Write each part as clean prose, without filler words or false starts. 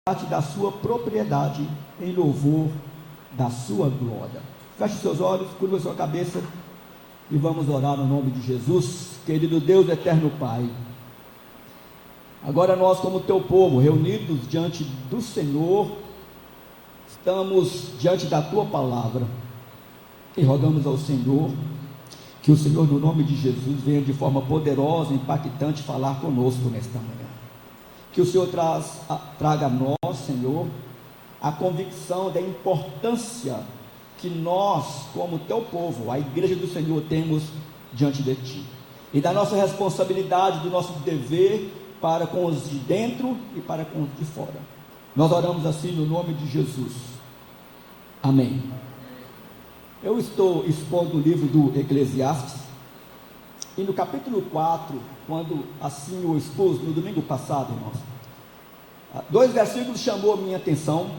da sua propriedade, em louvor da sua glória. Feche seus olhos, curva sua cabeça e vamos orar no nome de Jesus. Querido Deus, eterno Pai, agora nós, como teu povo, reunidos diante do Senhor, estamos diante da tua palavra e rogamos ao Senhor que o Senhor, no nome de Jesus, venha de forma poderosa, impactante, falar conosco nesta manhã. Que o Senhor traga a nós, Senhor, a convicção da importância que nós, como teu povo, a igreja do Senhor, temos diante de ti, e da nossa responsabilidade, do nosso dever para com os de dentro e para com os de fora. Nós oramos assim no nome de Jesus. Amém. Eu estou expondo o livro do Eclesiastes, e no capítulo 4, quando assim o expus no domingo passado, irmãos, 2 versículos chamou a minha atenção,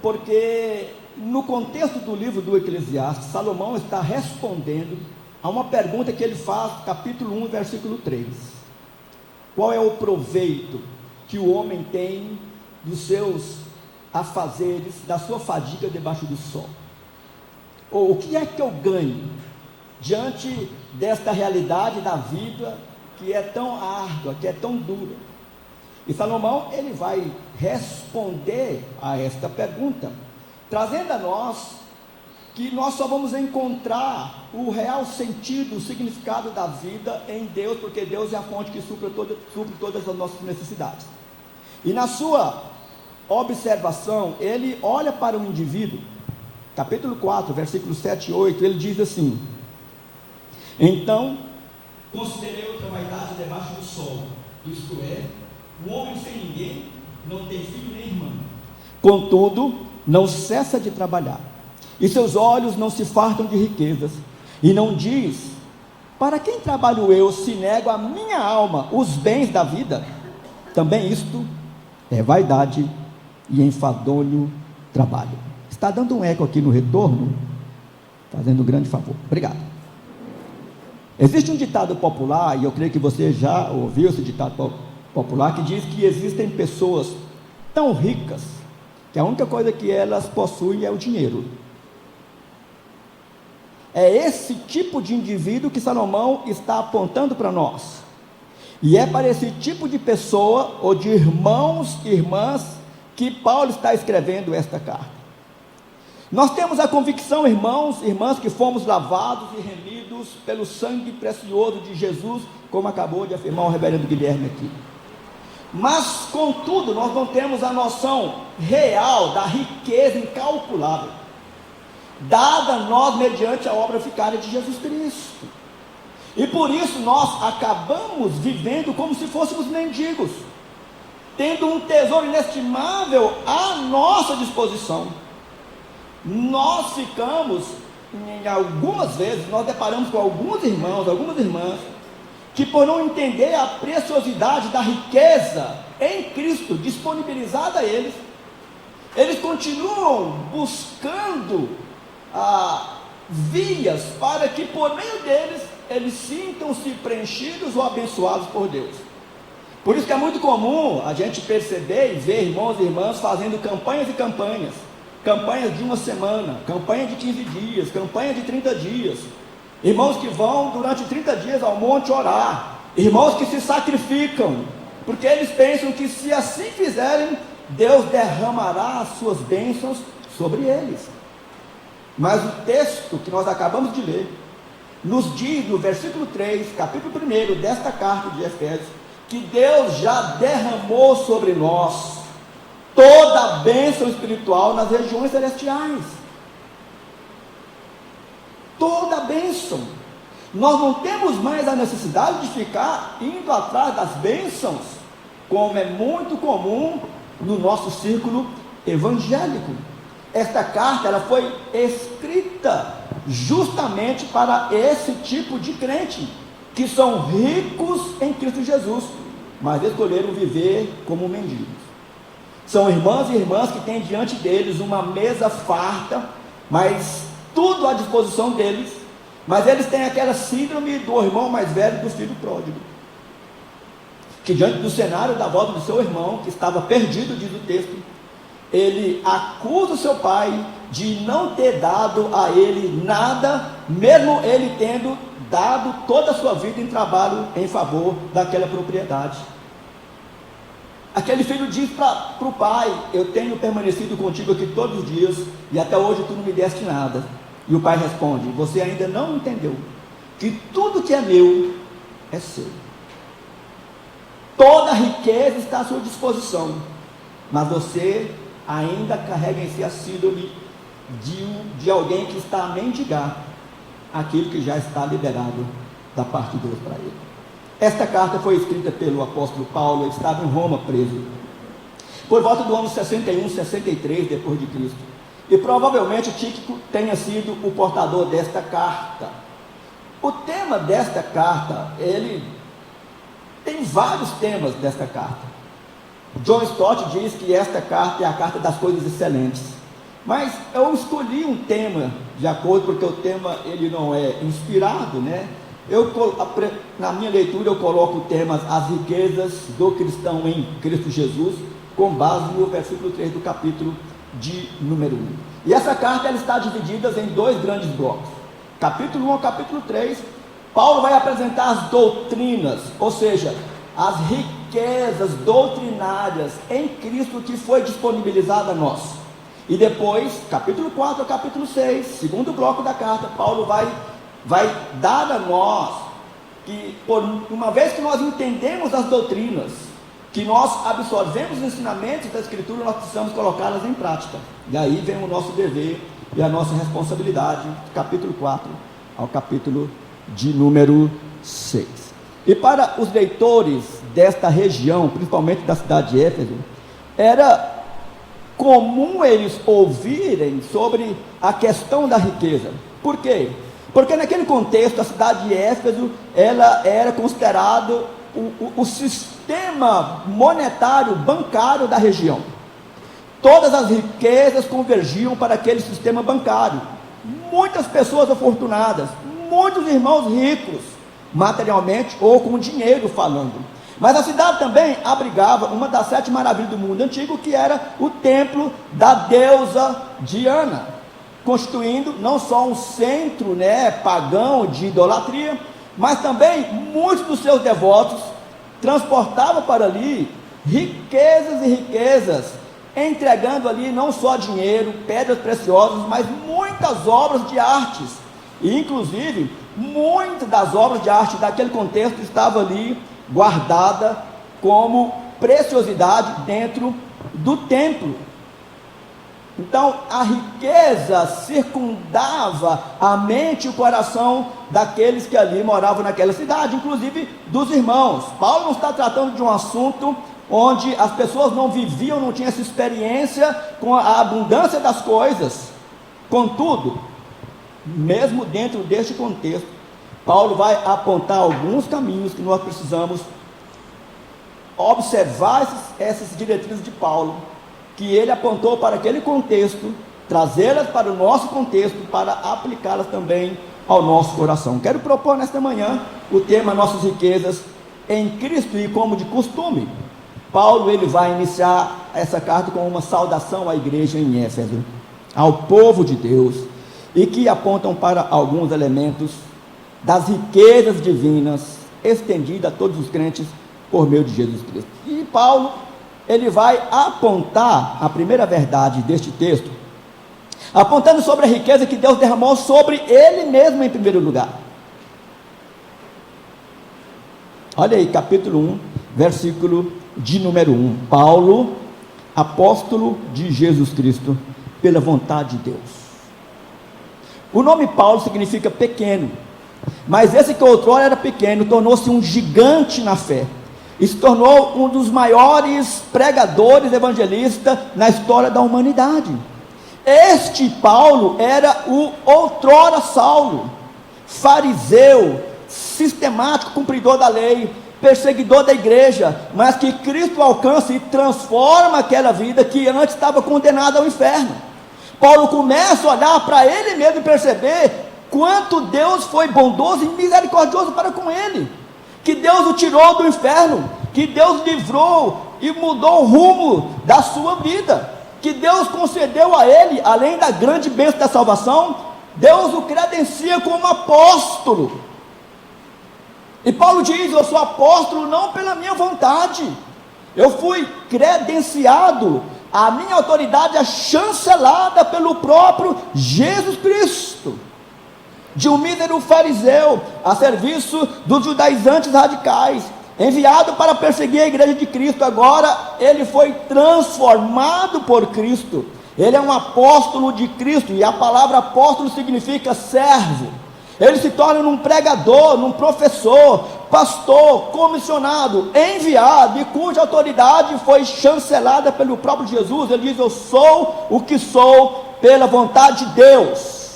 porque no contexto do livro do Eclesiastes, Salomão está respondendo a uma pergunta que ele faz, capítulo 1, versículo 3. Qual é o proveito que o homem tem dos seus afazeres, da sua fadiga debaixo do sol? Ou o que é que eu ganho diante desta realidade da vida que é tão árdua, que é tão dura? E Salomão, ele vai responder a esta pergunta, trazendo a nós que nós só vamos encontrar o real sentido, o significado da vida em Deus, porque Deus é a fonte que supre todas as nossas necessidades. E na sua observação, ele olha para o indivíduo, capítulo 4, versículos 7 e 8, ele diz assim: então, considerei outra vaidade debaixo do sol, isto é, o homem sem ninguém, não tem filho nem irmão, contudo, não cessa de trabalhar, e seus olhos não se fartam de riquezas, e não diz: para quem trabalho eu, se nego a minha alma os bens da vida? Também isto é vaidade e enfadonho trabalho. Está dando um eco aqui no retorno? Fazendo um grande favor, obrigado. Existe um ditado popular, e eu creio que você já ouviu esse ditado popular, que diz que existem pessoas tão ricas, que a única coisa que elas possuem é o dinheiro. É esse tipo de indivíduo que Salomão está apontando para nós, e é para esse tipo de pessoa, ou de irmãos e irmãs, que Paulo está escrevendo esta carta. Nós temos a convicção, irmãos e irmãs, que fomos lavados e remidos pelo sangue precioso de Jesus, como acabou de afirmar o reverendo Guilherme aqui. Mas, contudo, nós não temos a noção real da riqueza incalculável, dada a nós mediante a obra vicária de Jesus Cristo. E por isso nós acabamos vivendo como se fôssemos mendigos, tendo um tesouro inestimável à nossa disposição. Nós ficamos, algumas vezes, nós deparamos com alguns irmãos, algumas irmãs, que por não entender a preciosidade da riqueza em Cristo disponibilizada a eles, eles continuam buscando vias para que por meio deles, eles sintam-se preenchidos ou abençoados por Deus. Por isso que é muito comum a gente perceber e ver irmãos e irmãs fazendo campanhas e campanhas de uma semana, campanha de 15 dias, campanha de 30 dias, irmãos que vão durante 30 dias ao monte orar, irmãos que se sacrificam, porque eles pensam que se assim fizerem, Deus derramará as suas bênçãos sobre eles. Mas o texto que nós acabamos de ler, nos diz no versículo 3, capítulo 1 desta carta de Efésios, que Deus já derramou sobre nós toda a bênção espiritual nas regiões celestiais. Toda a bênção. Nós não temos mais a necessidade de ficar indo atrás das bênçãos, como é muito comum no nosso círculo evangélico. Esta carta, ela foi escrita justamente para esse tipo de crente, que são ricos em Cristo Jesus, mas escolheram viver como mendigos. São irmãs e irmãs que têm diante deles uma mesa farta, mas tudo à disposição deles, mas eles têm aquela síndrome do irmão mais velho do filho pródigo, que diante do cenário da volta do seu irmão, que estava perdido, diz o texto, ele acusa o seu pai de não ter dado a ele nada, mesmo ele tendo dado toda a sua vida em trabalho em favor daquela propriedade. Aquele filho diz para o pai: eu tenho permanecido contigo aqui todos os dias, e até hoje tu não me deste nada. E o pai responde: você ainda não entendeu que tudo que é meu é seu. Toda a riqueza está à sua disposição, mas você ainda carrega em si a síndrome de alguém que está a mendigar aquilo que já está liberado da parte de Deus para ele. Esta carta foi escrita pelo apóstolo Paulo. Ele estava em Roma preso, por volta do ano 61, 63 depois de Cristo, e provavelmente Tíquico tenha sido o portador desta carta. O tema desta carta, ele tem vários temas desta carta. John Stott diz que esta carta é a carta das coisas excelentes, mas eu escolhi um tema de acordo, porque o tema ele não é inspirado, né? Na minha leitura eu coloco o tema as riquezas do cristão em Cristo Jesus, com base no versículo 3 do capítulo de número 1. E essa carta ela está dividida em dois grandes blocos. Capítulo 1 ao capítulo 3, Paulo vai apresentar as doutrinas, ou seja, as riquezas doutrinárias em Cristo que foi disponibilizada a nós. E depois, capítulo 4 ao capítulo 6, segundo bloco da carta, Paulo vai dar a nós que, uma vez que nós entendemos as doutrinas, que nós absorvemos os ensinamentos da Escritura, nós precisamos colocá-las em prática. E aí vem o nosso dever e a nossa responsabilidade, capítulo 4 ao capítulo de número 6. E para os leitores desta região, principalmente da cidade de Éfeso, era comum eles ouvirem sobre a questão da riqueza. Por quê? Porque naquele contexto, a cidade de Éfeso, ela era considerado o sistema monetário, bancário da região. Todas as riquezas convergiam para aquele sistema bancário. Muitas pessoas afortunadas, muitos irmãos ricos, materialmente ou com dinheiro falando. Mas a cidade também abrigava uma das 7 maravilhas do mundo antigo, que era o templo da deusa Diana, constituindo não só um centro, pagão de idolatria, mas também muitos dos seus devotos transportavam para ali riquezas e riquezas, entregando ali não só dinheiro, pedras preciosas, mas muitas obras de artes. E inclusive muitas das obras de arte daquele contexto estavam ali guardada como preciosidade dentro do templo. Então a riqueza circundava a mente e o coração daqueles que ali moravam naquela cidade, inclusive dos irmãos. Paulo não está tratando de um assunto onde as pessoas não viviam, não tinham essa experiência com a abundância das coisas. Contudo, mesmo dentro deste contexto, Paulo vai apontar alguns caminhos que nós precisamos observar, essas diretrizes de Paulo, que ele apontou para aquele contexto, trazê-las para o nosso contexto, para aplicá-las também ao nosso coração. Quero propor nesta manhã o tema Nossas Riquezas em Cristo, e como de costume, Paulo ele vai iniciar essa carta com uma saudação à igreja em Éfeso, ao povo de Deus, e que apontam para alguns elementos das riquezas divinas estendidas a todos os crentes por meio de Jesus Cristo. E Paulo ele vai apontar a primeira verdade deste texto, apontando sobre a riqueza que Deus derramou sobre ele mesmo em primeiro lugar. Olha aí, capítulo 1, versículo de número 1. Paulo, apóstolo de Jesus Cristo, pela vontade de Deus. O nome Paulo significa pequeno, mas esse que outrora era pequeno, tornou-se um gigante na fé, e se tornou um dos maiores pregadores evangelistas na história da humanidade. Este Paulo era o outrora Saulo, fariseu, sistemático, cumpridor da lei, perseguidor da igreja, mas que Cristo alcança e transforma aquela vida que antes estava condenada ao inferno. Paulo começa a olhar para ele mesmo e perceber quanto Deus foi bondoso e misericordioso para com ele, que Deus o tirou do inferno, que que Deus livrou e mudou o rumo da sua vida, que Deus concedeu a ele, além da grande bênção da salvação, Deus o credencia como apóstolo. E Paulo diz: eu sou apóstolo não pela minha vontade, eu fui credenciado, a minha autoridade é chancelada pelo próprio Jesus Cristo, de um mísero fariseu, a serviço dos judaizantes radicais, enviado para perseguir a igreja de Cristo. Agora ele foi transformado por Cristo, ele é um apóstolo de Cristo, e a palavra apóstolo significa servo. Ele se torna um pregador, um professor, pastor, comissionado, enviado, e cuja autoridade foi chancelada pelo próprio Jesus. Ele diz: eu sou o que sou pela vontade de Deus.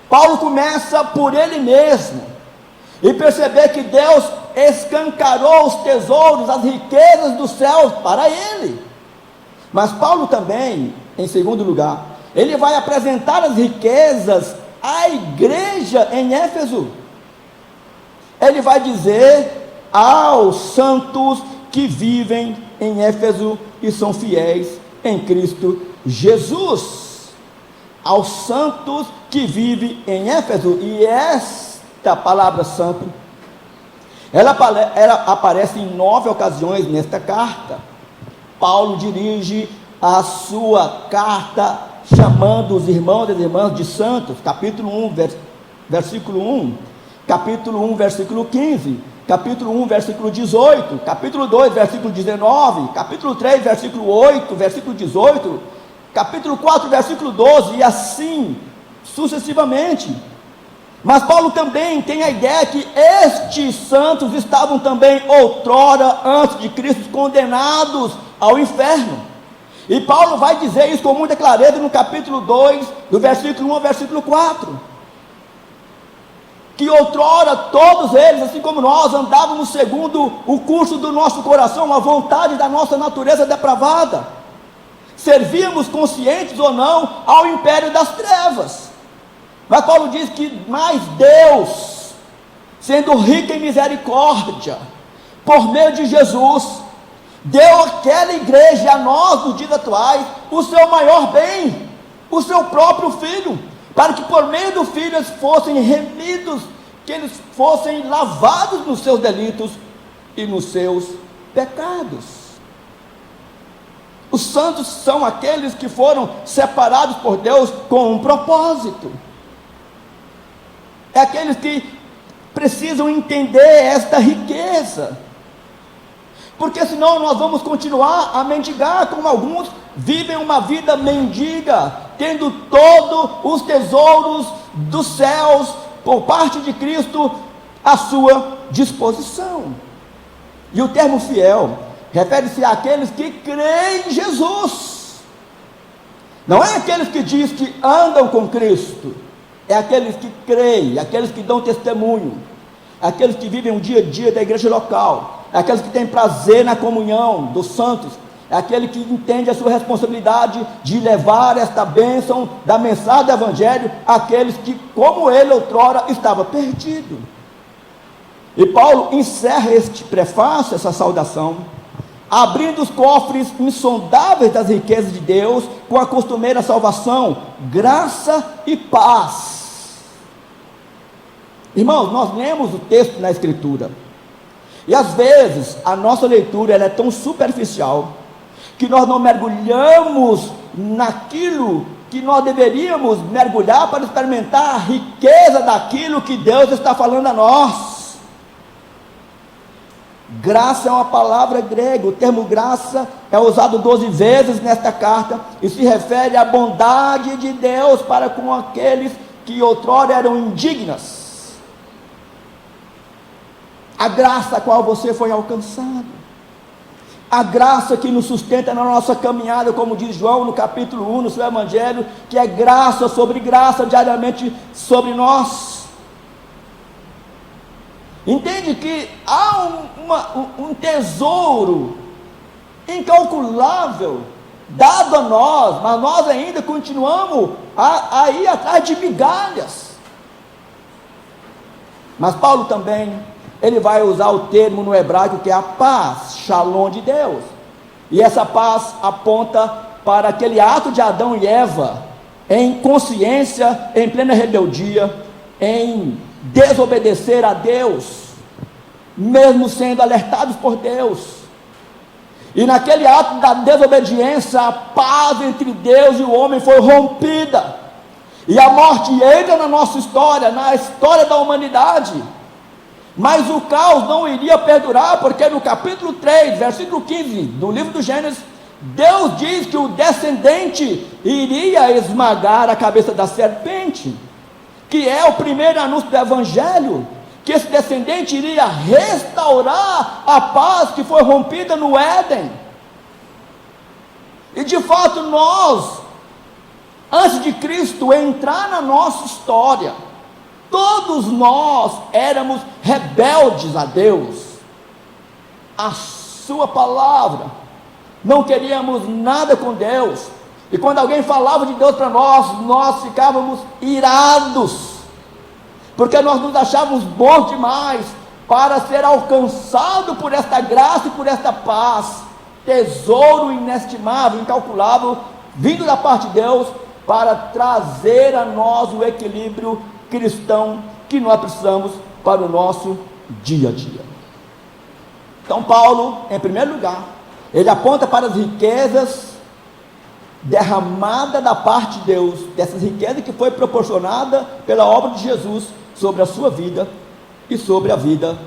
Paulo começa por ele mesmo, e perceber que Deus escancarou os tesouros, as riquezas dos céus para ele. Mas Paulo também, em segundo lugar, ele vai apresentar as riquezas à igreja em Éfeso. Ele vai dizer aos santos que vivem em Éfeso e são fiéis em Cristo Jesus. Aos santos que vivem em Éfeso. E esta palavra santo, ela aparece em 9 ocasiões nesta carta. Paulo dirige a sua carta chamando os irmãos e as irmãs de santos. Capítulo 1, versículo 1, capítulo 1, versículo 15, capítulo 1, versículo 18, capítulo 2, versículo 19, capítulo 3, versículo 8, versículo 18, capítulo 4, versículo 12, e assim sucessivamente. Mas Paulo também tem a ideia que estes santos estavam também outrora, antes de Cristo, condenados ao inferno. E Paulo vai dizer isso com muita clareza no capítulo 2, do versículo 1 ao versículo 4. Que outrora todos eles, assim como nós, andávamos segundo o curso do nosso coração, a vontade da nossa natureza depravada. Servíamos, conscientes ou não, ao império das trevas. Mas Paulo diz que mais Deus, sendo rico em misericórdia, por meio de Jesus, deu àquela igreja, a nós nos dias atuais, o seu maior bem, o seu próprio Filho, para que por meio do Filho eles fossem remidos, que eles fossem lavados nos seus delitos e nos seus pecados. Os santos são aqueles que foram separados por Deus com um propósito. É aqueles que precisam entender esta riqueza, porque senão nós vamos continuar a mendigar, como alguns vivem uma vida mendiga, tendo todos os tesouros dos céus, por parte de Cristo, à sua disposição. E o termo fiel refere-se àqueles que creem em Jesus. Não é aqueles que dizem que andam com Cristo, é aqueles que creem, aqueles que dão testemunho, aqueles que vivem o dia a dia da igreja local, é aqueles que têm prazer na comunhão dos santos, é aquele que entende a sua responsabilidade de levar esta bênção da mensagem do Evangelho àqueles que, como ele outrora, estava perdido. E Paulo encerra este prefácio, essa saudação, abrindo os cofres insondáveis das riquezas de Deus, com a costumeira salvação, graça e paz. Irmãos, nós lemos o texto na Escritura, e às vezes a nossa leitura ela é tão superficial, que nós não mergulhamos naquilo que nós deveríamos mergulhar para experimentar a riqueza daquilo que Deus está falando a nós. Graça é uma palavra grega, o termo graça é usado 12 vezes nesta carta, e se refere à bondade de Deus para com aqueles que outrora eram indignas. A graça a qual você foi alcançado, a graça que nos sustenta na nossa caminhada, como diz João no capítulo 1, no seu Evangelho, que é graça sobre graça diariamente sobre nós. Entende que há um tesouro incalculável dado a nós, mas nós ainda continuamos a ir atrás de migalhas. Mas Paulo também, ele vai usar o termo no hebraico que é a paz, shalom de Deus. E essa paz aponta para aquele ato de Adão e Eva, em consciência, em plena rebeldia, em desobedecer a Deus, mesmo sendo alertados por Deus. E naquele ato da desobediência, a paz entre Deus e o homem foi rompida. E a morte entra na nossa história, na história da humanidade. Mas o caos não iria perdurar, porque no capítulo 3, versículo 15 do livro do Gênesis, Deus diz que o descendente iria esmagar a cabeça da serpente, que é o primeiro anúncio do evangelho, que esse descendente iria restaurar a paz que foi rompida no Éden. E de fato nós, antes de Cristo entrar na nossa história, todos nós éramos rebeldes a Deus, a sua palavra, não queríamos nada com Deus, e quando alguém falava de Deus para nós, nós ficávamos irados, porque nós nos achávamos bons demais para ser alcançado por esta graça e por esta paz, tesouro inestimável, incalculável, vindo da parte de Deus, para trazer a nós o equilíbrio cristão que nós precisamos para o nosso dia a dia. Então Paulo, em primeiro lugar, ele aponta para as riquezas derramadas da parte de Deus, dessas riquezas que foi proporcionada pela obra de Jesus sobre a sua vida e sobre a vida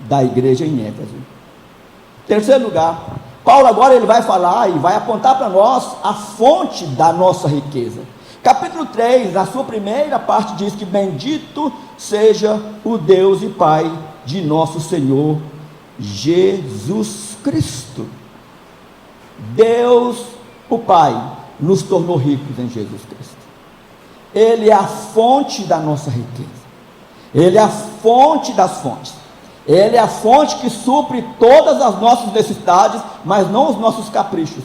da igreja em Éfeso. Em terceiro lugar, Paulo agora ele vai falar e vai apontar para nós a fonte da nossa riqueza. Capítulo 3, a sua primeira parte diz que bendito seja o Deus e Pai de nosso Senhor Jesus Cristo. Deus, o Pai, nos tornou ricos em Jesus Cristo. Ele é a fonte da nossa riqueza. Ele é a fonte das fontes. Ele é a fonte que supre todas as nossas necessidades, mas não os nossos caprichos.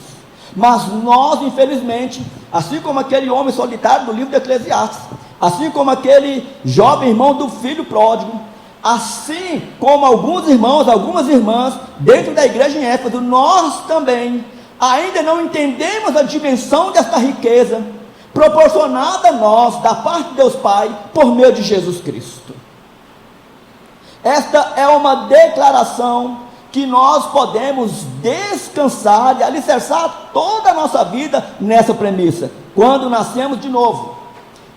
Mas nós, infelizmente, assim como aquele homem solitário do livro de Eclesiastes, assim como aquele jovem irmão do filho pródigo, assim como alguns irmãos, algumas irmãs, dentro da igreja em Éfeso, nós também ainda não entendemos a dimensão desta riqueza, proporcionada a nós, da parte de Deus Pai, por meio de Jesus Cristo. Esta é uma declaração que nós podemos descansar e alicerçar toda a nossa vida nessa premissa. Quando nascemos de novo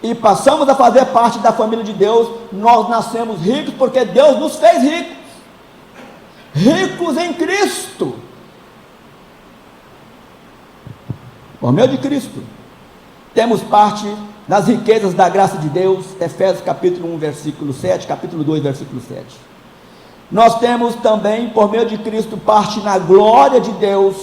e passamos a fazer parte da família de Deus, nós nascemos ricos porque Deus nos fez ricos, ricos em Cristo, por meio de Cristo. Temos parte das riquezas da graça de Deus, Efésios capítulo 1, versículo 7, capítulo 2, versículo 7. Nós temos também, por meio de Cristo, parte na glória de Deus,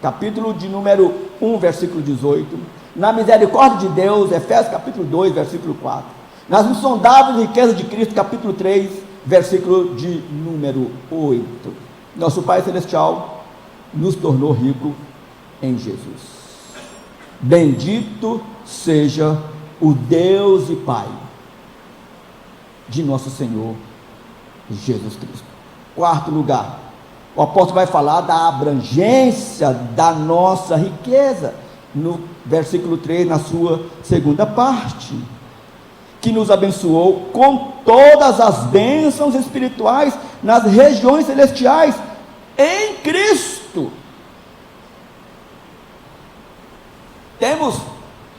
capítulo de número 1, versículo 18, na misericórdia de Deus, Efésios capítulo 2, versículo 4, nas insondáveis riquezas de Cristo, capítulo 3, versículo de número 8. Nosso Pai Celestial nos tornou rico em Jesus. Bendito seja o Deus e Pai de nosso Senhor Jesus Cristo. Quarto lugar, o apóstolo vai falar da abrangência da nossa riqueza, no versículo 3, na sua segunda parte, que nos abençoou com todas as bênçãos espirituais nas regiões celestiais, em Cristo. Temos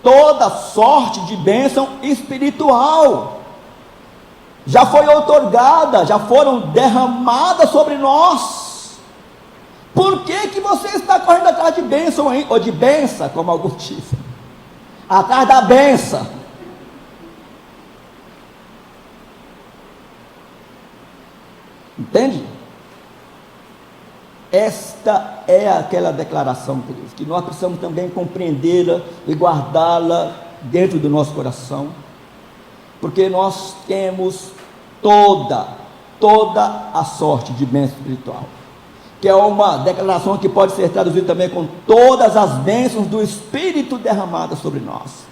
toda sorte de bênção espiritual, já foi outorgada, já foram derramadas sobre nós. Por que você está correndo atrás de bênção, ou de benção, como alguns dizem? Atrás da benção. Entende? Esta é aquela declaração, queridos, que nós precisamos também compreendê-la e guardá-la dentro do nosso coração, porque nós temos toda a sorte de bênção espiritual, que é uma declaração que pode ser traduzida também com todas as bênçãos do Espírito derramadas sobre nós.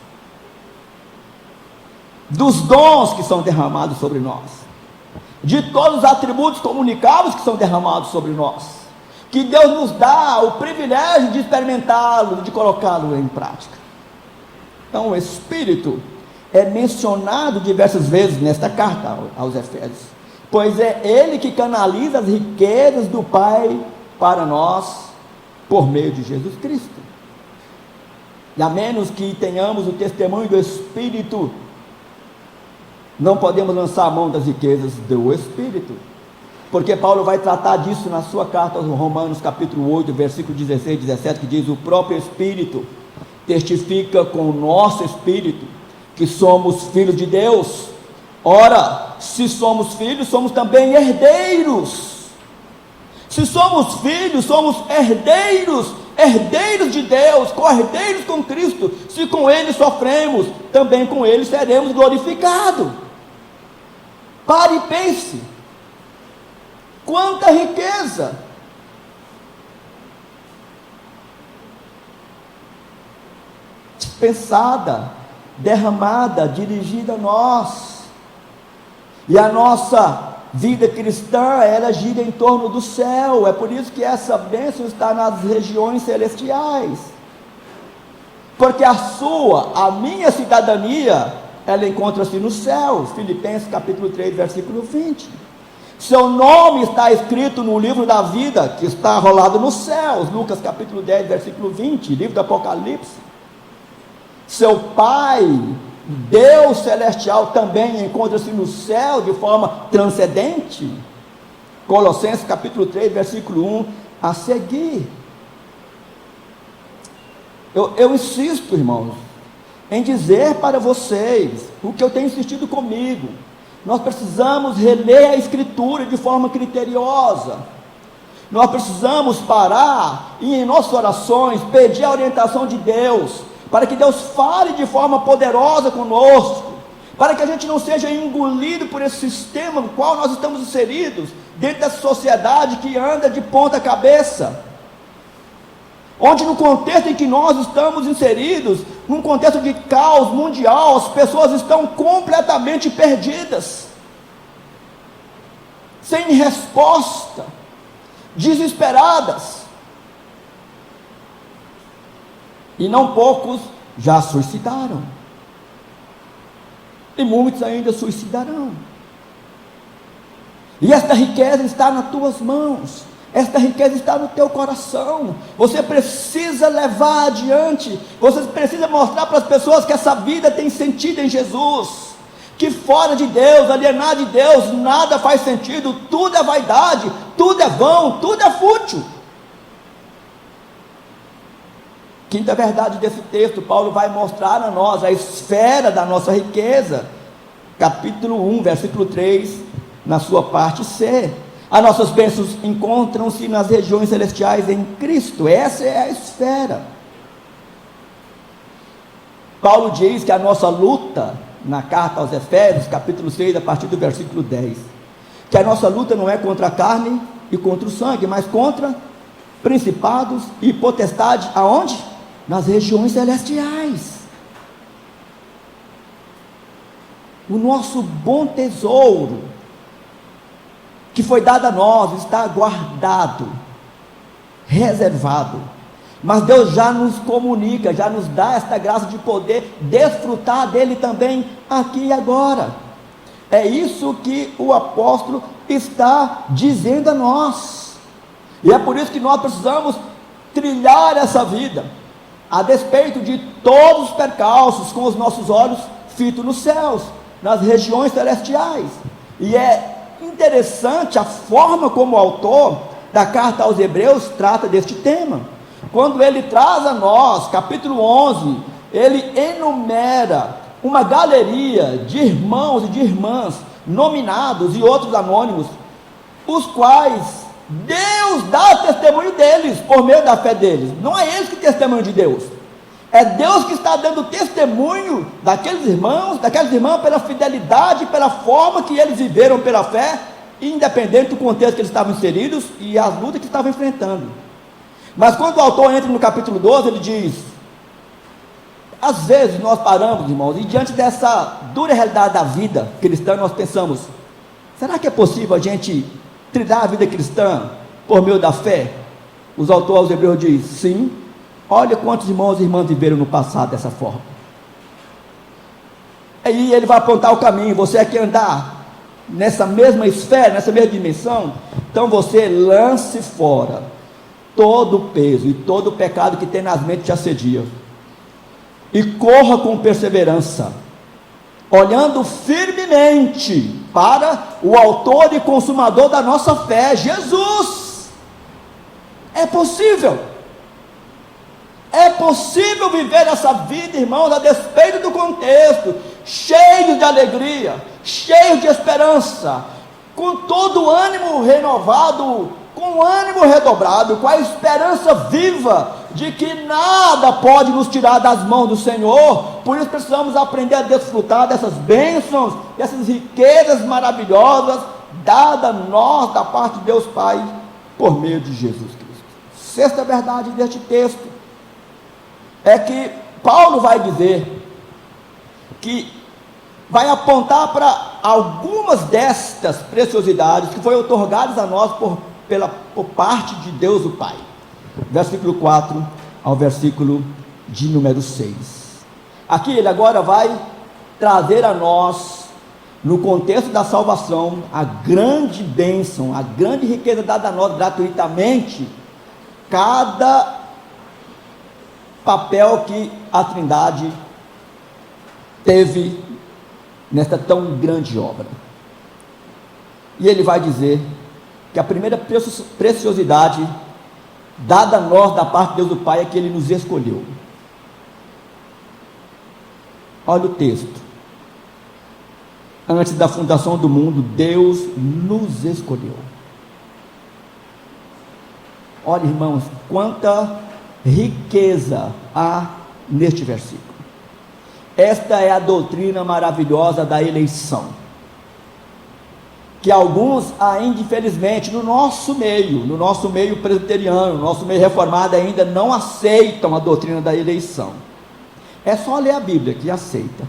dos dons que são derramados sobre nós, de todos os atributos comunicáveis que são derramados sobre nós, que Deus nos dá o privilégio de experimentá-lo, de colocá-lo em prática. Então o Espírito é mencionado diversas vezes nesta carta aos Efésios, pois é Ele que canaliza as riquezas do Pai para nós, por meio de Jesus Cristo. E a menos que tenhamos o testemunho do Espírito, não podemos lançar a mão das riquezas do Espírito, porque Paulo vai tratar disso na sua carta aos Romanos, capítulo 8, versículo 16 e 17, que diz: o próprio Espírito testifica com o nosso Espírito que somos filhos de Deus. Ora, se somos filhos, somos também herdeiros. Se somos filhos, somos herdeiros, herdeiros de Deus, co-herdeiros com Cristo. Se com Ele sofremos, também com Ele seremos glorificados. Pare e pense, quanta riqueza! Dispensada, derramada, dirigida a nós. E a nossa vida cristã, ela gira em torno do céu. É por isso que essa bênção está nas regiões celestiais, porque a minha cidadania, ela encontra-se no céu. Filipenses capítulo 3, versículo 20. Seu nome está escrito no livro da vida, que está rolado nos céus. Lucas capítulo 10, versículo 20, livro do Apocalipse. Seu Pai, Deus celestial, também encontra-se no céu de forma transcendente. Colossenses capítulo 3, versículo 1 a seguir. Eu insisto, irmãos, em dizer para vocês o que eu tenho insistido comigo. Nós precisamos reler a Escritura de forma criteriosa. Nós precisamos parar e em nossas orações pedir a orientação de Deus, para que Deus fale de forma poderosa conosco, para que a gente não seja engolido por esse sistema no qual nós estamos inseridos, dentro dessa sociedade que anda de ponta cabeça, onde no contexto em que nós estamos inseridos, num contexto de caos mundial, as pessoas estão completamente perdidas, sem resposta, desesperadas. E não poucos já suicidaram, e muitos ainda suicidarão. E esta riqueza está nas tuas mãos, esta riqueza está no teu coração. Você precisa levar adiante, você precisa mostrar para as pessoas que essa vida tem sentido em Jesus, que fora de Deus, alienado de Deus, nada faz sentido, tudo é vaidade, tudo é vão, tudo é fútil. Quinta verdade desse texto, Paulo vai mostrar a nós a esfera da nossa riqueza, capítulo 1, versículo 3, na sua parte C. As nossas bênçãos encontram-se nas regiões celestiais em Cristo. Essa é a esfera. Paulo diz que a nossa luta, na carta aos Efésios, capítulo 6, a partir do versículo 10, que a nossa luta não é contra a carne e contra o sangue, mas contra principados e potestades. Aonde? Nas regiões celestiais. O nosso bom tesouro, que foi dado a nós, está guardado, reservado, mas Deus já nos comunica, já nos dá esta graça de poder desfrutar dele também aqui e agora. É isso que o apóstolo está dizendo a nós, e é por isso que nós precisamos trilhar essa vida, a despeito de todos os percalços, com os nossos olhos fitos nos céus, nas regiões celestiais. E é interessante a forma como o autor da carta aos Hebreus trata deste tema, quando ele traz a nós, capítulo 11, ele enumera uma galeria de irmãos e de irmãs, nominados e outros anônimos, os quais Deus dá testemunho deles, por meio da fé deles. Não é eles que testemunham de Deus, é Deus que está dando testemunho daqueles irmãos, daquelas irmãs, pela fidelidade, pela forma que eles viveram pela fé, independente do contexto que eles estavam inseridos e as lutas que estavam enfrentando. Mas quando o autor entra no capítulo 12, ele diz: Às vezes nós paramos, irmãos, e diante dessa dura realidade da vida cristã, nós pensamos: será que é possível a gente trilhar a vida cristã por meio da fé? Os autores aos Hebreus dizem: sim. Olha quantos irmãos e irmãs viveram no passado dessa forma. Aí ele vai apontar o caminho. Você quer andar nessa mesma esfera, nessa mesma dimensão? Então você lance fora todo o peso e todo o pecado que tenazmente te assedia, e corra com perseverança, olhando firmemente para o autor e consumador da nossa fé, Jesus. É possível viver essa vida, irmãos, a despeito do contexto, cheio de alegria, cheio de esperança, com todo o ânimo renovado, com o ânimo redobrado, com a esperança viva de que nada pode nos tirar das mãos do Senhor. Por isso precisamos aprender a desfrutar dessas bênçãos, dessas riquezas maravilhosas dadas a nós da parte de Deus Pai por meio de Jesus Cristo. Sexta verdade deste texto é que Paulo vai dizer que vai apontar para algumas destas preciosidades que foram otorgadas a nós por parte de Deus o Pai. Versículo 4 ao versículo de número 6. Aqui ele agora vai trazer a nós, no contexto da salvação, a grande bênção, a grande riqueza dada a nós gratuitamente, cada papel que a Trindade teve nesta tão grande obra. E ele vai dizer que a primeira preciosidade dada a nós da parte de Deus do Pai é que Ele nos escolheu. Olha o texto: antes da fundação do mundo, Deus nos escolheu. Olha, irmãos, quanta riqueza há neste versículo. Esta é a doutrina maravilhosa da eleição, que alguns ainda, infelizmente, no nosso meio presbiteriano, no nosso meio reformado, ainda não aceitam a doutrina da eleição. É só ler a Bíblia que aceita.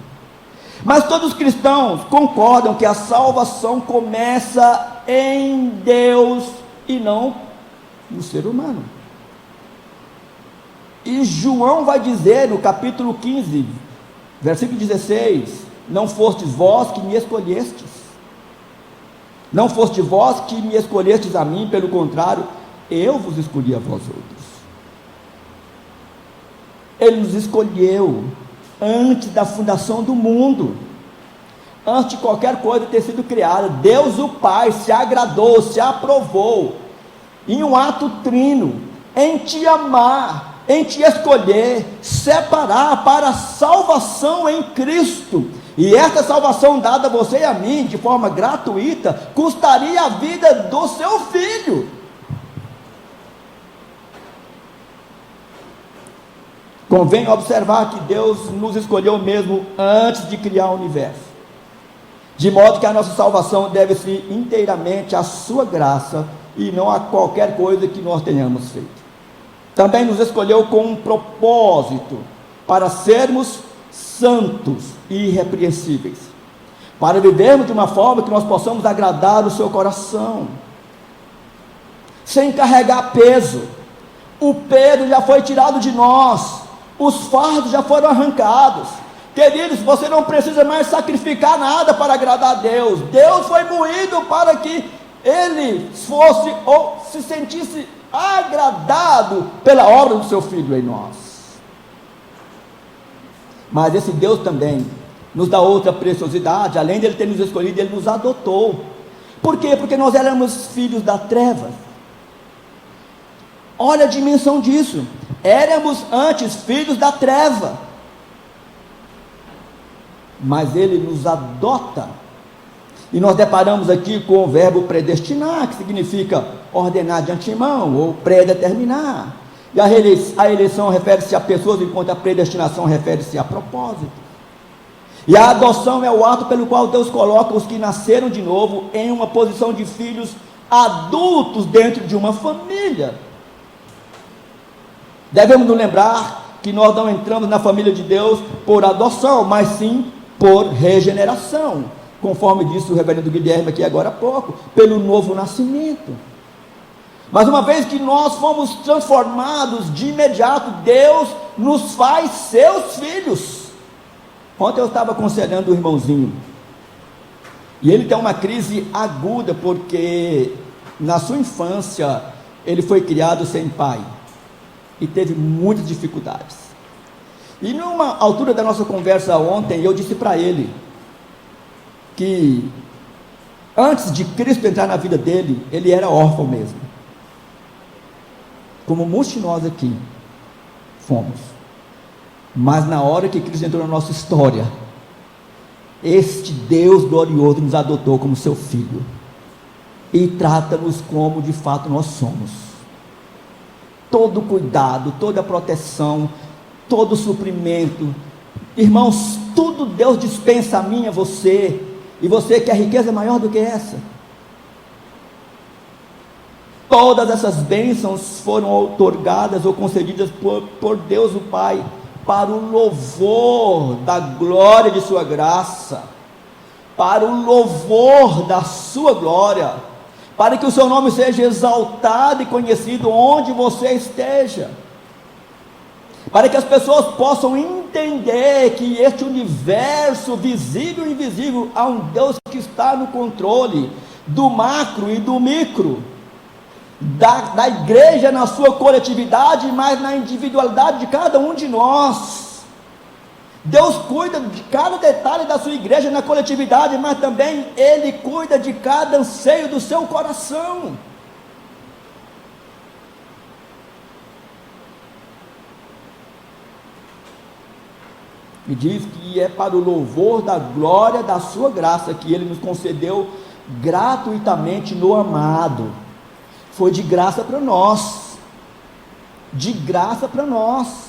Mas todos os cristãos concordam que a salvação começa em Deus e não no ser humano. E João vai dizer no capítulo 15, versículo 16: não fostes vós que me escolhestes, não foste vós que me escolhestes a mim, pelo contrário, eu vos escolhi a vós outros. Ele nos escolheu antes da fundação do mundo, antes de qualquer coisa ter sido criada. Deus o Pai se agradou, se aprovou, em um ato trino, em te amar, em te escolher, separar para a salvação em Cristo. E esta salvação dada a você e a mim de forma gratuita custaria a vida do seu filho. Convém observar que Deus nos escolheu mesmo antes de criar o universo, de modo que a nossa salvação deve-se inteiramente à sua graça e não a qualquer coisa que nós tenhamos feito. Também nos escolheu com um propósito, para sermos santos e irrepreensíveis, para vivermos de uma forma que nós possamos agradar o seu coração, sem carregar peso. O peso já foi tirado de nós, os fardos já foram arrancados. Queridos, você não precisa mais sacrificar nada para agradar a Deus. Deus foi moído para que Ele fosse ou se sentisse agradado pela obra do seu Filho em nós. Mas esse Deus também nos dá outra preciosidade. Além de Ele ter nos escolhido, Ele nos adotou. Por quê? Porque nós éramos filhos da treva. Olha a dimensão disso. Éramos antes filhos da treva, mas Ele nos adota. E nós deparamos aqui com o verbo predestinar, que significa ordenar de antemão ou predeterminar. E a eleição refere-se a pessoas, enquanto a predestinação refere-se a propósito. E a adoção é o ato pelo qual Deus coloca os que nasceram de novo em uma posição de filhos adultos dentro de uma família. Devemos nos lembrar que nós não entramos na família de Deus por adoção, mas sim por regeneração, conforme disse o reverendo Guilherme aqui agora há pouco, pelo novo nascimento. Mas uma vez que nós fomos transformados, de imediato Deus nos faz seus filhos. Ontem eu estava aconselhando o irmãozinho, e ele tem uma crise aguda, porque na sua infância ele foi criado sem pai, e teve muitas dificuldades. E numa altura da nossa conversa ontem, eu disse para ele, que antes de Cristo entrar na vida dele, ele era órfão mesmo, como muitos de nós aqui fomos. Mas na hora que Cristo entrou na nossa história, este Deus glorioso nos adotou como seu filho, e trata-nos como de fato nós somos. Todo cuidado, toda proteção, todo suprimento, irmãos, tudo Deus dispensa a mim e a você, e você quer riqueza maior do que essa? Todas essas bênçãos foram outorgadas ou concedidas por Deus o Pai, para o louvor da glória de sua graça, para o louvor da sua glória, para que o seu nome seja exaltado e conhecido onde você esteja, para que as pessoas possam entender que este universo visível e invisível, há um Deus que está no controle do macro e do micro, da igreja na sua coletividade, mas na individualidade de cada um de nós. Deus cuida de cada detalhe da sua igreja na coletividade, mas também Ele cuida de cada anseio do seu coração. E diz que é para o louvor da glória da sua graça que Ele nos concedeu gratuitamente no amado. Foi de graça para nós, de graça para nós.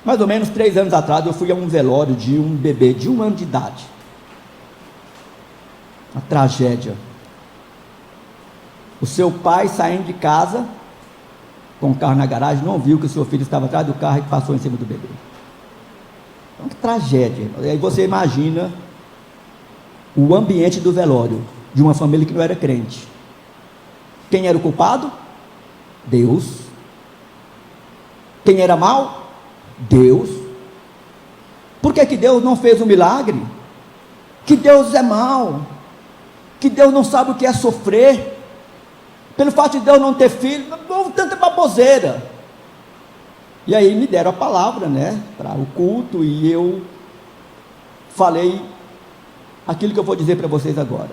Mais ou menos 3 anos atrás, eu fui a um velório de um bebê de 1 ano de idade. Uma tragédia. O seu pai saindo de casa, com o carro na garagem, não viu que o seu filho estava atrás do carro e passou em cima do bebê. Então, que tragédia. E aí você imagina o ambiente do velório de uma família que não era crente. Quem era o culpado? Deus. Quem era mau? Deus. Por que Deus não fez um milagre? Que Deus é mau, que Deus não sabe o que é sofrer, pelo fato de Deus não ter filho, houve tanta baboseira. E aí me deram a palavra, para o culto, e eu falei aquilo que eu vou dizer para vocês agora.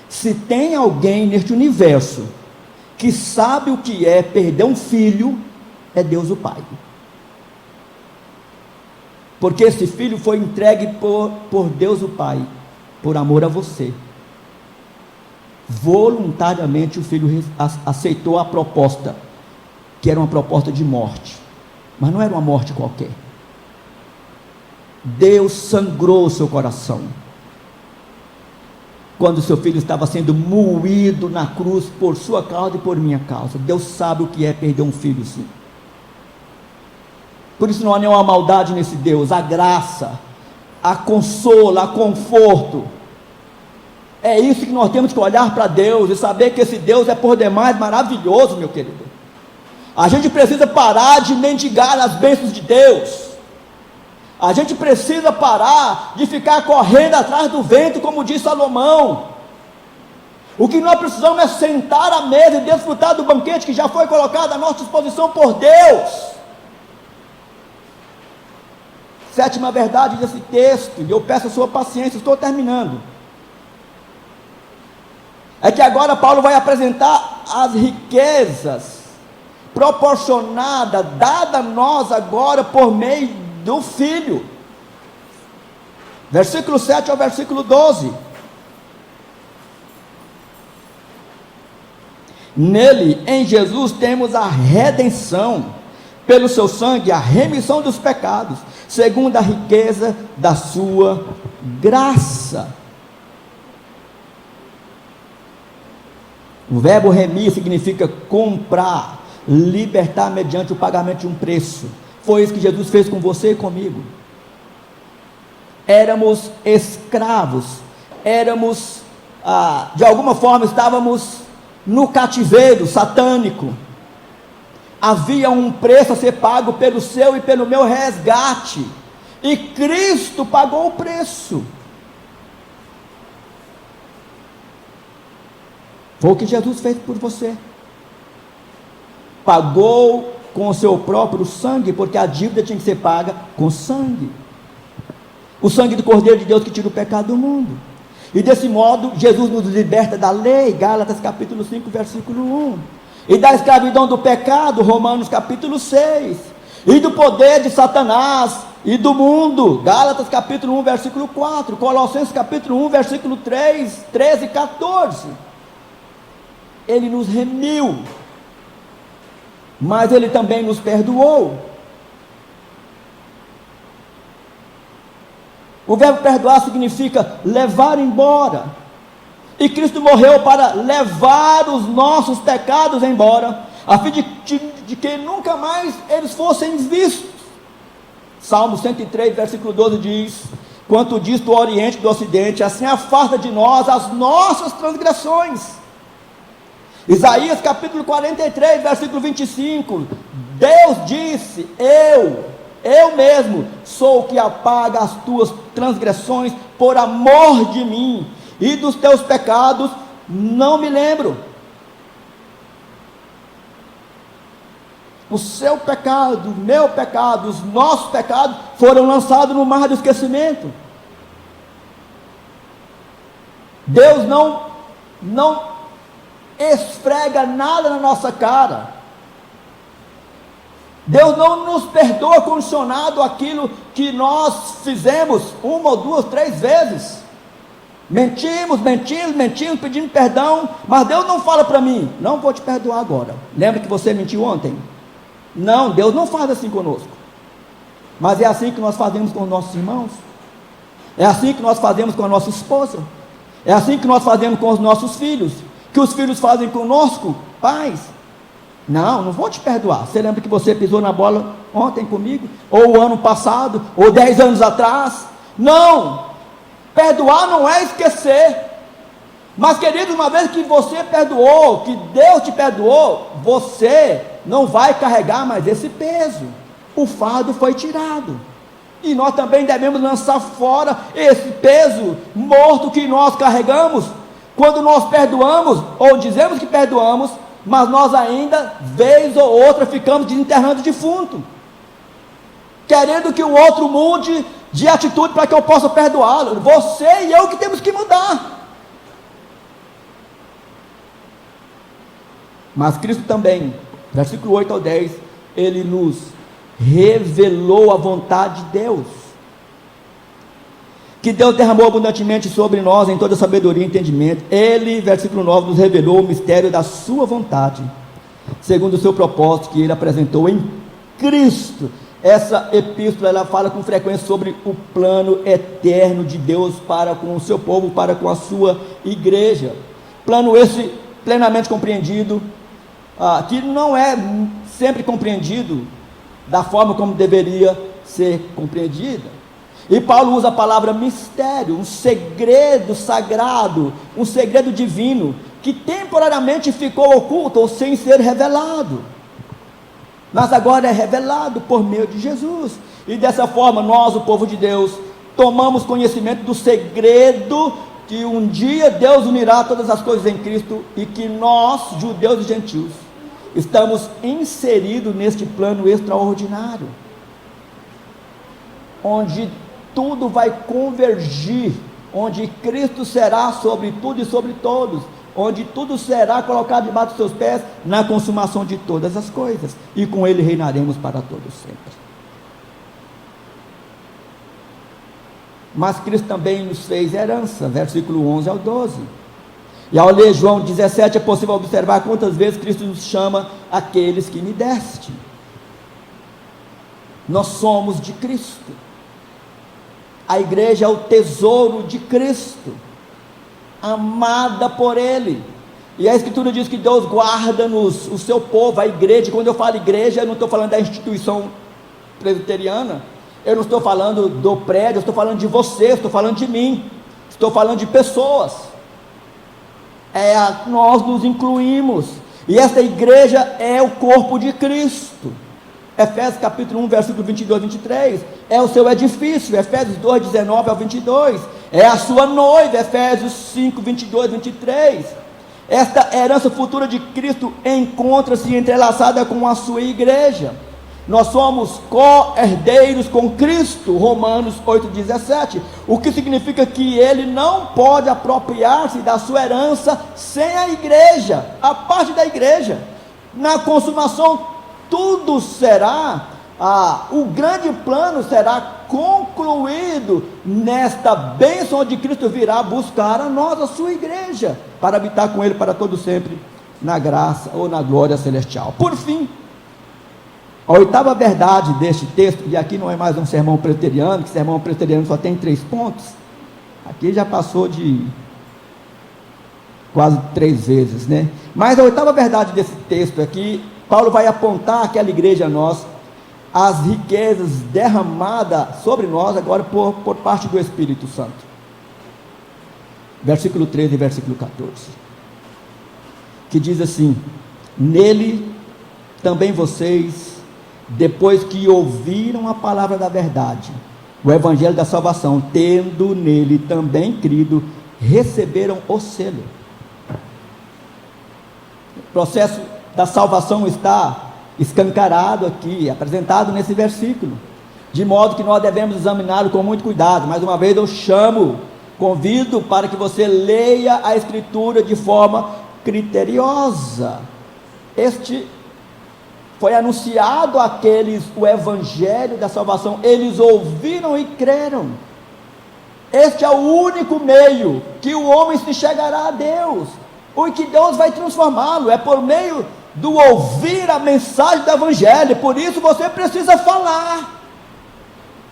Se tem alguém neste universo que sabe o que é perder um filho, é Deus o Pai. Porque esse filho foi entregue por Deus o Pai, por amor a você. Voluntariamente o filho aceitou a proposta, que era uma proposta de morte, mas não era uma morte qualquer. Deus sangrou o seu coração quando seu filho estava sendo moído na cruz por sua causa e por minha causa. Deus sabe o que é perder um filho, sim. Por isso não há nenhuma maldade nesse Deus. A graça, a consolo, a conforto. É isso que nós temos que olhar para Deus e saber que esse Deus é por demais maravilhoso, meu querido. A gente precisa parar de mendigar as bênçãos de Deus. A gente precisa parar de ficar correndo atrás do vento, como disse Salomão. O que nós precisamos é sentar à mesa e desfrutar do banquete que já foi colocado à nossa disposição por Deus. Sétima verdade desse texto, e eu peço a sua paciência, estou terminando. É que agora Paulo vai apresentar as riquezas proporcionadas, dadas a nós agora por meio do Filho. Versículo 7 ao versículo 12. Nele, em Jesus, temos a redenção, pelo seu sangue, a remissão dos pecados, segundo a riqueza da sua graça. O verbo remir significa comprar, libertar mediante o pagamento de um preço. Foi isso que Jesus fez com você e comigo. Éramos escravos, de alguma forma estávamos no cativeiro satânico. Havia um preço a ser pago pelo seu e pelo meu resgate, e Cristo pagou o preço. Foi o que Jesus fez por você. Pagou com o seu próprio sangue, porque a dívida tinha que ser paga com sangue. O sangue do Cordeiro de Deus que tira o pecado do mundo. E desse modo, Jesus nos liberta da lei, Gálatas capítulo 5, versículo 1. E da escravidão do pecado, Romanos capítulo 6. E do poder de Satanás e do mundo, Gálatas capítulo 1, versículo 4. Colossenses capítulo 1, versículo 3, 13 e 14. Ele nos remiu, mas Ele também nos perdoou. O verbo perdoar significa levar embora, e Cristo morreu para levar os nossos pecados embora, a fim de que nunca mais eles fossem vistos. Salmo 103, versículo 12 diz: quanto disto o oriente do ocidente, assim afasta de nós as nossas transgressões. Isaías capítulo 43, versículo 25, Deus disse: eu mesmo sou o que apaga as tuas transgressões por amor de mim, e dos teus pecados não me lembro. O seu pecado, o meu pecado, os nossos pecados foram lançados no mar do esquecimento. Deus não esfrega nada na nossa cara. Deus não nos perdoa condicionado àquilo que nós fizemos uma ou duas, três vezes. Mentimos, pedindo perdão, mas Deus não fala para mim: não vou te perdoar agora. Lembra que você mentiu ontem? Não, Deus não faz assim conosco. Mas é assim que nós fazemos com os nossos irmãos, é assim que nós fazemos com a nossa esposa, é assim que nós fazemos com os nossos filhos, que os filhos fazem conosco, pais. Não vou te perdoar. Você lembra que você pisou na bola ontem comigo? Ou o ano passado? Ou 10 anos atrás? Não! Perdoar não é esquecer. Mas, querido, uma vez que você perdoou, que Deus te perdoou, você não vai carregar mais esse peso. O fardo foi tirado. E nós também devemos lançar fora esse peso morto que nós carregamos. Quando nós perdoamos, ou dizemos que perdoamos, mas nós ainda, vez ou outra, ficamos desenterrando o defunto, querendo que o outro mude de atitude para que eu possa perdoá-lo. Você e eu que temos que mudar. Mas Cristo também, versículo 8 ao 10, Ele nos revelou a vontade de Deus, que Deus derramou abundantemente sobre nós em toda sabedoria e entendimento. Ele, versículo 9, nos revelou o mistério da sua vontade, segundo o seu propósito que Ele apresentou em Cristo. Essa epístola, ela fala com frequência sobre o plano eterno de Deus para com o seu povo, para com a sua igreja. Plano esse plenamente compreendido, que não é sempre compreendido da forma como deveria ser compreendida. E Paulo usa a palavra mistério, um segredo sagrado, um segredo divino, que temporariamente ficou oculto ou sem ser revelado, mas agora é revelado por meio de Jesus. E dessa forma nós, o povo de Deus, tomamos conhecimento do segredo que um dia Deus unirá todas as coisas em Cristo, e que nós, judeus e gentios, estamos inseridos neste plano extraordinário, onde tudo vai convergir, onde Cristo será sobre tudo e sobre todos, onde tudo será colocado debaixo dos seus pés, na consumação de todas as coisas, e com Ele reinaremos para todos sempre. Mas Cristo também nos fez herança, versículo 11 ao 12, e ao ler João 17, é possível observar quantas vezes Cristo nos chama aqueles que me deste. Nós somos de Cristo. A igreja é o tesouro de Cristo, amada por Ele, E a Escritura diz que Deus guarda-nos, o seu povo, a igreja. Quando eu falo igreja, eu não estou falando da instituição presbiteriana, eu não estou falando do prédio, eu estou falando de você, eu estou falando de mim, estou falando de pessoas. Nós nos incluímos, e esta igreja é o corpo de Cristo. Efésios capítulo 1, versículo 22 a 23, é o seu edifício. Efésios 2, 19 ao 22, é a sua noiva. Efésios 5, 22 a 23, esta herança futura de Cristo encontra-se entrelaçada com a sua igreja. Nós somos co-herdeiros com Cristo, Romanos 8,17, o que significa que ele não pode apropriar-se da sua herança sem a igreja, a parte da igreja. Na consumação, tudo será, o grande plano será concluído nesta bênção onde Cristo virá buscar a nós, a sua igreja, para habitar com ele para todo sempre, na graça ou na glória celestial. Por fim, a oitava verdade deste texto, e aqui não é mais um sermão presbiteriano, que sermão presbiteriano só tem 3 pontos, aqui já passou de quase 3 vezes, né? Mas a oitava verdade desse texto aqui, Paulo vai apontar àquela igreja a nós, as riquezas derramadas sobre nós agora por parte do Espírito Santo. Versículo 13 e versículo 14, que diz assim: nele também vocês, depois que ouviram a palavra da verdade, o evangelho da salvação, tendo nele também crido, receberam o selo. O processo da salvação está escancarado aqui, apresentado nesse versículo, de modo que nós devemos examiná-lo com muito cuidado. Mais uma vez eu convido para que você leia a Escritura de forma criteriosa. Este foi anunciado àqueles o evangelho da salvação, eles ouviram e creram. Este é o único meio que o homem se chegará a Deus, ou que Deus vai transformá-lo, é por meio do ouvir a mensagem do evangelho. Por isso você precisa falar,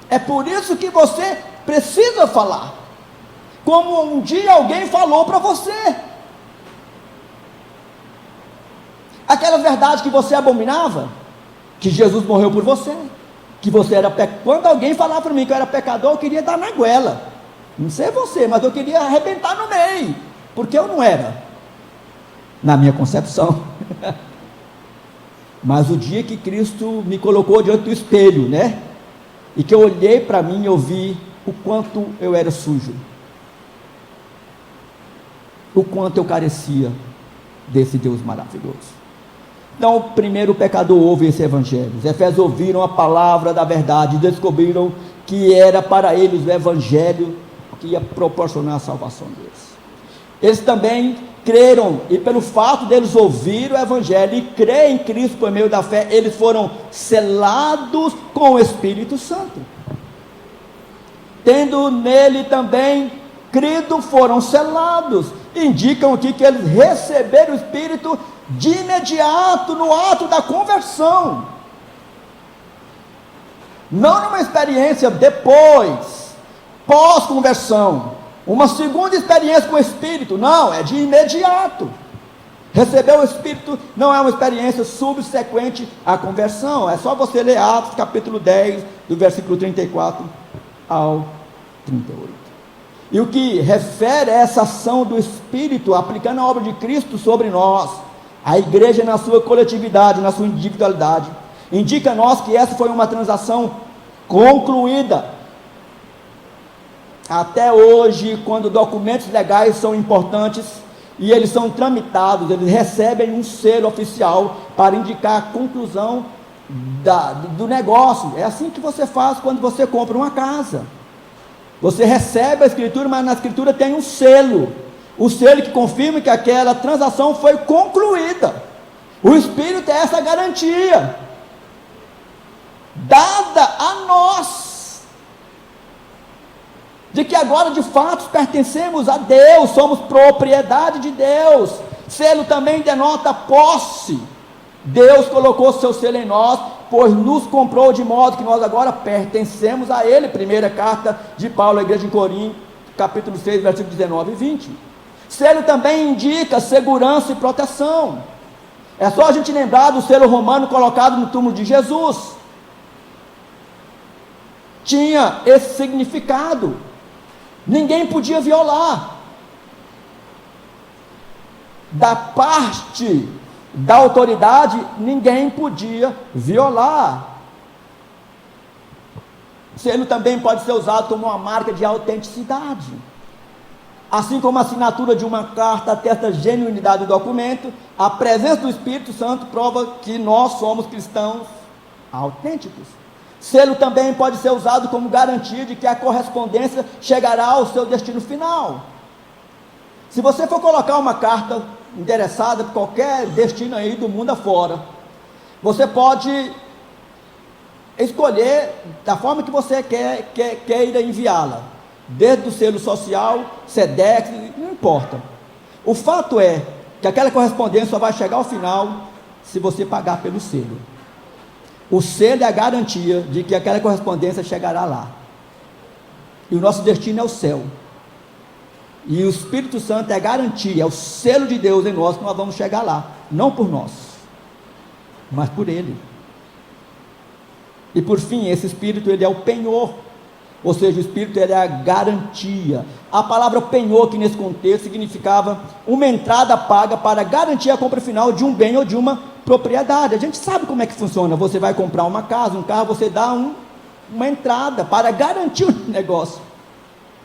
é por isso que você precisa falar, como um dia alguém falou para você, aquela verdade que você abominava, que Jesus morreu por você, que você era pecador. Quando alguém falava para mim que eu era pecador, eu queria dar na goela, não sei você, mas eu queria arrebentar no meio, porque eu não era, na minha concepção. Mas o dia que Cristo me colocou diante do espelho, né, e que eu olhei para mim, eu vi o quanto eu era sujo, o quanto eu carecia desse Deus maravilhoso. Então, primeiro o pecador ouve esse evangelho. Os Efésios ouviram a palavra da verdade, descobriram que era para eles o evangelho que ia proporcionar a salvação deles. Eles também creram, e pelo fato deles ouvir o evangelho e crer em Cristo por meio da fé, eles foram selados com o Espírito Santo. Tendo nele também crido, foram selados. Indicam aqui que eles receberam o Espírito de imediato, no ato da conversão, não numa experiência depois, pós-conversão, uma segunda experiência com o Espírito. Não, é de imediato. Receber o Espírito não é uma experiência subsequente à conversão. É só você ler Atos capítulo 10, do versículo 34 ao 38. E o que refere a essa ação do Espírito, aplicando a obra de Cristo sobre nós, a igreja na sua coletividade, na sua individualidade, indica a nós que essa foi uma transação concluída. Até hoje, quando documentos legais são importantes e eles são tramitados, eles recebem um selo oficial para indicar a conclusão do negócio. É assim que você faz quando você compra uma casa. Você recebe a escritura, mas na escritura tem um selo, o selo que confirma que aquela transação foi concluída. O Espírito é essa garantia dada a nós, de que agora de fato pertencemos a Deus, somos propriedade de Deus. Selo também denota posse. Deus colocou seu selo em nós, pois nos comprou de modo que nós agora pertencemos a Ele. Primeira carta de Paulo à igreja em Corinto, capítulo 6, versículos 19 e 20. Selo também indica segurança e proteção. É só a gente lembrar do selo romano colocado no túmulo de Jesus. Tinha esse significado. Ninguém podia violar. Da parte da autoridade, ninguém podia violar. Selo também pode ser usado como uma marca de autenticidade. Assim como a assinatura de uma carta atesta a genuinidade do documento, a presença do Espírito Santo prova que nós somos cristãos autênticos. Selo também pode ser usado como garantia de que a correspondência chegará ao seu destino final. Se você for colocar uma carta endereçada para qualquer destino aí do mundo afora, você pode escolher da forma que você quer ir enviá-la, desde o selo social, SEDEX, não importa. O fato é que aquela correspondência só vai chegar ao final se você pagar pelo selo. O selo é a garantia de que aquela correspondência chegará lá. E o nosso destino é o céu. E o Espírito Santo é a garantia, é o selo de Deus em nós que nós vamos chegar lá. Não por nós, mas por Ele. E por fim, esse Espírito, ele é o penhor. Ou seja, o Espírito, ele é a garantia. A palavra penhor, que nesse contexto significava uma entrada paga para garantir a compra final de um bem ou de uma propriedade. A gente sabe como é que funciona. Você vai comprar uma casa, um carro, você dá uma entrada para garantir o negócio.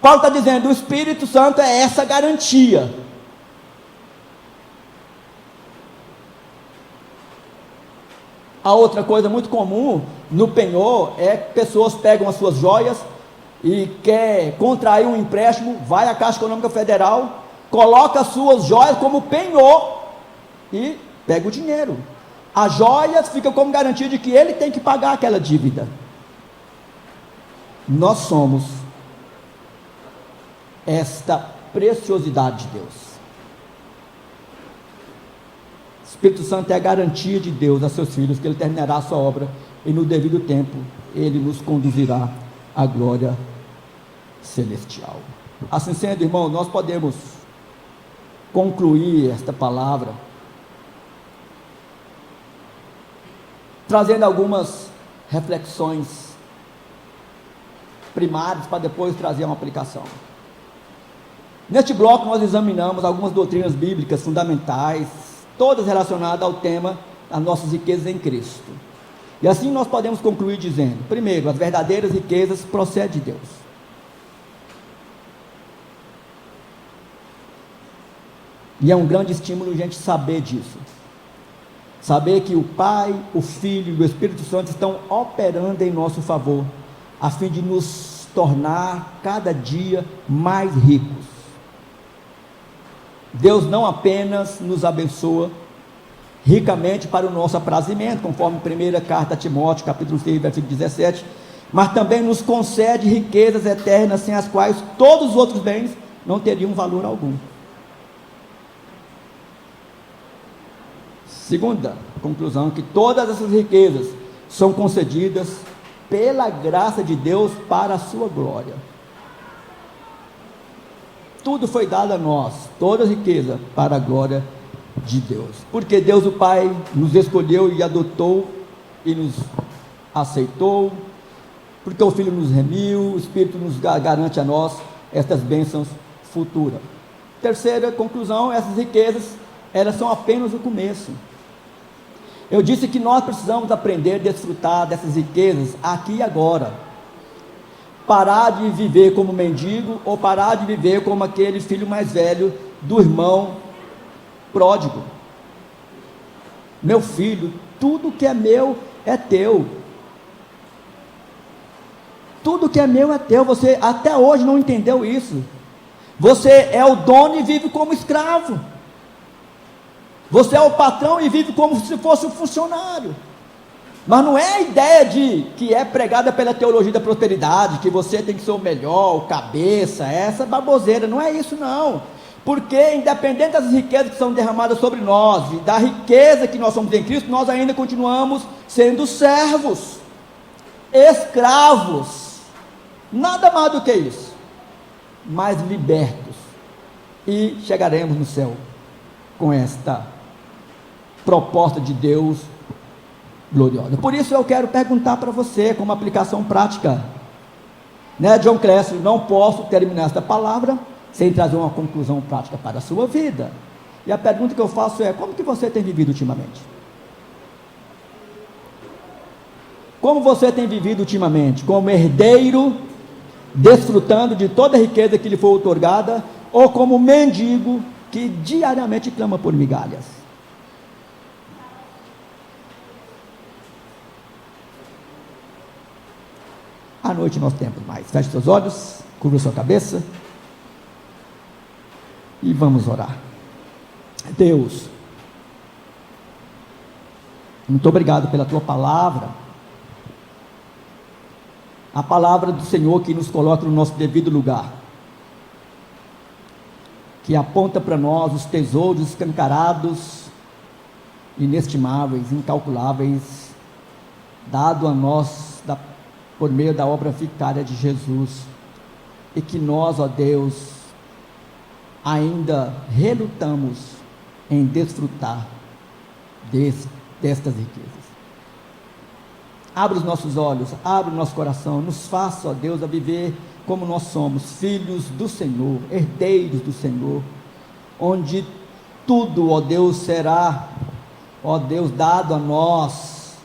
Paulo está dizendo, o Espírito Santo é essa garantia. A outra coisa muito comum no penhor é que pessoas pegam as suas joias e quer contrair um empréstimo, vai à Caixa Econômica Federal, coloca as suas joias como penhor e pega o dinheiro. As joias ficam como garantia de que ele tem que pagar aquela dívida. Nós somos esta preciosidade de Deus. O Espírito Santo é a garantia de Deus a seus filhos que Ele terminará a sua obra e no devido tempo Ele nos conduzirá à glória celestial. Assim sendo, irmão, nós podemos concluir esta palavra trazendo algumas reflexões primárias para depois trazer uma aplicação. Neste bloco nós examinamos algumas doutrinas bíblicas fundamentais, todas relacionadas ao tema das nossas riquezas em Cristo. E assim nós podemos concluir dizendo, primeiro, as verdadeiras riquezas procedem de Deus. E é um grande estímulo a gente saber disso. Saber que o Pai, o Filho e o Espírito Santo estão operando em nosso favor, a fim de nos tornar cada dia mais ricos. Deus não apenas nos abençoa ricamente para o nosso aprazimento, conforme 1 carta a Timóteo, capítulo 6, versículo 17, mas também nos concede riquezas eternas, sem as quais todos os outros bens não teriam valor algum. Segunda conclusão, que todas essas riquezas são concedidas pela graça de Deus para a sua glória. Tudo foi dado a nós, toda a riqueza para a glória de Deus, porque Deus o Pai nos escolheu e adotou e nos aceitou, porque o Filho nos remiu, o Espírito nos garante a nós estas bênçãos futuras. Terceira conclusão, essas riquezas, elas são apenas o começo. Eu disse que nós precisamos aprender a desfrutar dessas riquezas aqui e agora. Parar de viver como mendigo, ou parar de viver como aquele filho mais velho do irmão pródigo. Meu filho, tudo que é meu é teu. Tudo que é meu é teu. Você até hoje não entendeu isso. Você é o dono e vive como escravo. Você é o patrão e vive como se fosse um funcionário. Mas não é a ideia que é pregada pela teologia da prosperidade, que você tem que ser o melhor, o cabeça, essa baboseira, não é isso não. Porque independente das riquezas que são derramadas sobre nós, e da riqueza que nós somos em Cristo, nós ainda continuamos sendo servos, escravos, nada mais do que isso, mas libertos, e chegaremos no céu com esta proposta de Deus gloriosa. Por isso eu quero perguntar para você, como aplicação prática, né, John Cresson, não posso terminar esta palavra sem trazer uma conclusão prática para a sua vida. E a pergunta que eu faço é: como que você tem vivido ultimamente? Como você tem vivido ultimamente? Como herdeiro, desfrutando de toda a riqueza que lhe foi outorgada, ou como mendigo que diariamente clama por migalhas? À noite nós temos mais. Feche seus olhos, cubra sua cabeça e vamos orar. Deus, muito obrigado pela tua palavra, a palavra do Senhor que nos coloca no nosso devido lugar, que aponta para nós os tesouros escancarados, inestimáveis, incalculáveis, dado a nós por meio da obra vicária de Jesus, e que nós, ó Deus, ainda relutamos em desfrutar destas riquezas. Abre os nossos olhos, abre o nosso coração, nos faça, ó Deus, a viver como nós somos, filhos do Senhor, herdeiros do Senhor, onde tudo, ó Deus, será, ó Deus, dado a nós,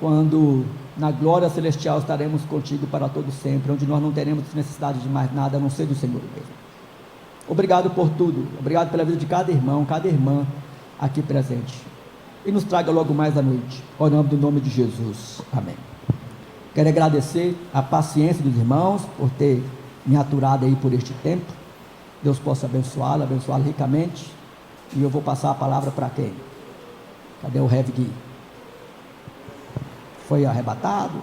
quando na glória celestial estaremos contigo para todo sempre, onde nós não teremos necessidade de mais nada, a não ser do Senhor mesmo. Obrigado por tudo, obrigado pela vida de cada irmão, cada irmã aqui presente, e nos traga logo mais à noite, orando no nome de Jesus, amém. Quero agradecer a paciência dos irmãos, por ter me aturado aí por este tempo. Deus possa abençoá-lo ricamente, e eu vou passar a palavra para quem? Cadê o Rev Gui? Foi arrebatado?